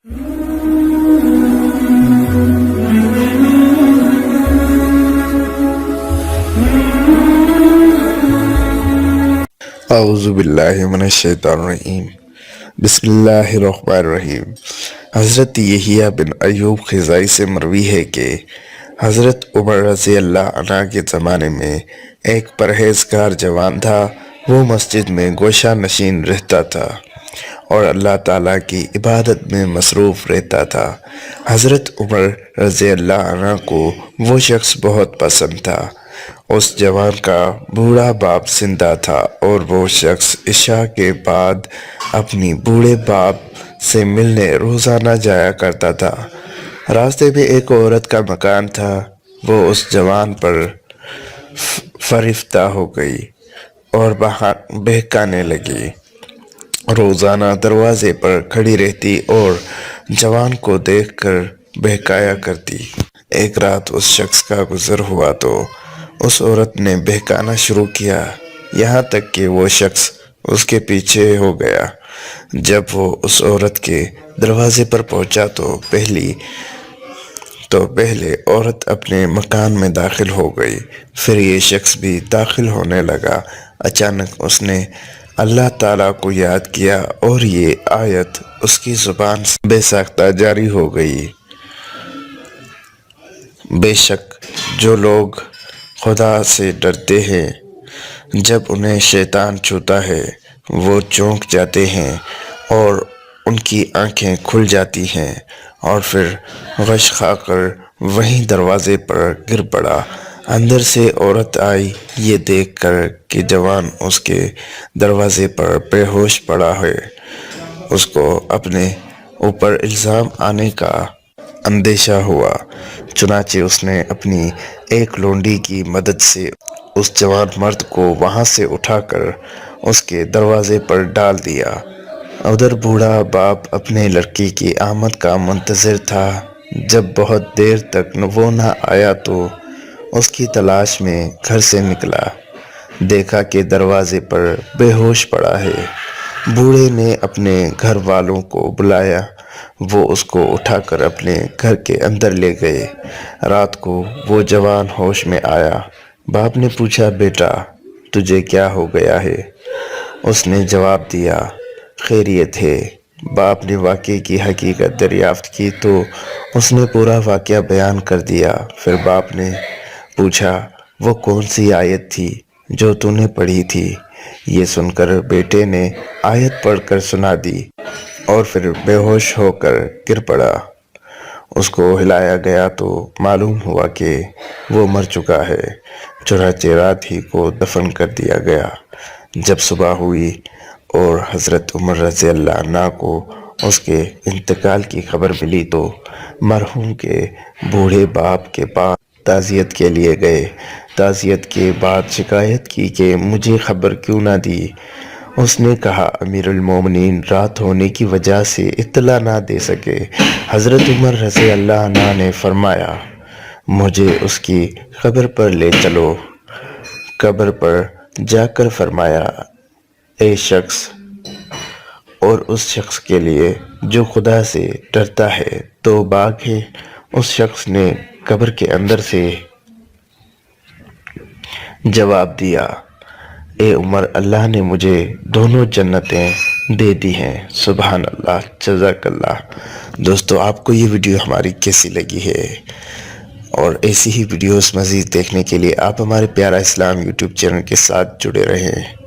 اعوذ باللہ من الشیطان الرجیم بسم اللہ الرحمن الرحیم۔ حضرت یحییٰ بن ایوب خزائی سے مروی ہے کہ حضرت عمر رضی اللہ عنہ کے زمانے میں ایک پرہیزگار جوان تھا۔ وہ مسجد میں گوشہ نشین رہتا تھا اور اللہ تعالیٰ کی عبادت میں مصروف رہتا تھا۔ حضرت عمر رضی اللہ عنہ کو وہ شخص بہت پسند تھا۔ اس جوان کا بوڑھا باپ زندہ تھا اور وہ شخص عشاء کے بعد اپنی بوڑھے باپ سے ملنے روزانہ جایا کرتا تھا۔ راستے میں ایک عورت کا مکان تھا۔ وہ اس جوان پر فریفتہ ہو گئی اور بہکانے لگی۔ روزانہ دروازے پر کھڑی رہتی اور جوان کو دیکھ کر بہکایا کرتی۔ ایک رات اس شخص کا گزر ہوا تو اس عورت نے بہکانا شروع کیا، یہاں تک کہ وہ شخص اس کے پیچھے ہو گیا۔ جب وہ اس عورت کے دروازے پر پہنچا تو پہلے عورت اپنے مکان میں داخل ہو گئی، پھر یہ شخص بھی داخل ہونے لگا۔ اچانک اس نے اللہ تعالیٰ کو یاد کیا اور یہ آیت اس کی زبان سے بے ساختہ جاری ہو گئی۔ بے شک جو لوگ خدا سے ڈرتے ہیں، جب انہیں شیطان چھوتا ہے وہ چونک جاتے ہیں اور ان کی آنکھیں کھل جاتی ہیں، اور پھر غش کھا کر وہیں دروازے پر گر پڑا۔ اندر سے عورت آئی، یہ دیکھ کر کہ جوان اس کے دروازے پر بے ہوش پڑا ہے۔ اس کو اپنے اوپر الزام آنے کا اندیشہ ہوا، چنانچہ اس نے اپنی ایک لونڈی کی مدد سے اس جوان مرد کو وہاں سے اٹھا کر اس کے دروازے پر ڈال دیا۔ ادھر بوڑھا باپ اپنے لڑکی کی آمد کا منتظر تھا۔ جب بہت دیر تک وہ نہ آیا تو اس کی تلاش میں گھر سے نکلا، دیکھا کہ دروازے پر بے ہوش پڑا ہے۔ بوڑھے نے اپنے گھر والوں کو بلایا، وہ اس کو اٹھا کر اپنے گھر کے اندر لے گئے۔ رات کو وہ جوان ہوش میں آیا۔ باپ نے پوچھا، بیٹا تجھے کیا ہو گیا ہے؟ اس نے جواب دیا، خیریت ہے۔ باپ نے واقعے کی حقیقت دریافت کی تو اس نے پورا واقعہ بیان کر دیا۔ پھر باپ نے پوچھا، وہ کون سی آیت تھی جو تو نے پڑھی تھی؟ یہ سن کر بیٹے نے آیت پڑھ کر سنا دی اور پھر بے ہوش ہو کر گر پڑا۔ اس کو ہلایا گیا تو معلوم ہوا کہ وہ مر چکا ہے، چنانچہ رات ہی کو دفن کر دیا گیا۔ جب صبح ہوئی اور حضرت عمر رضی اللہ عنہ کو اس کے انتقال کی خبر ملی تو مرحوم کے بوڑھے باپ کے پاس تعزیت کے لیے گئے۔ تعزیت کے بعد شکایت کی کہ مجھے خبر کیوں نہ دی؟ اس نے کہا، امیر المومنین رات ہونے کی وجہ سے اطلاع نہ دے سکے۔ حضرت عمر رضی اللہ عنہ نے فرمایا، مجھے اس کی قبر پر لے چلو۔ قبر پر جا کر فرمایا، اے شخص اور اس شخص کے لیے جو خدا سے ڈرتا ہے تو باغ ہے۔ اس شخص نے قبر کے اندر سے جواب دیا، اے عمر، اللہ نے مجھے دونوں جنتیں دے دی ہیں۔ سبحان اللہ، جزاک اللہ۔ دوستو، آپ کو یہ ویڈیو ہماری کیسی لگی ہے؟ اور ایسی ہی ویڈیوز مزید دیکھنے کے لیے آپ ہمارے پیارا اسلام یوٹیوب چینل کے ساتھ جڑے رہیں۔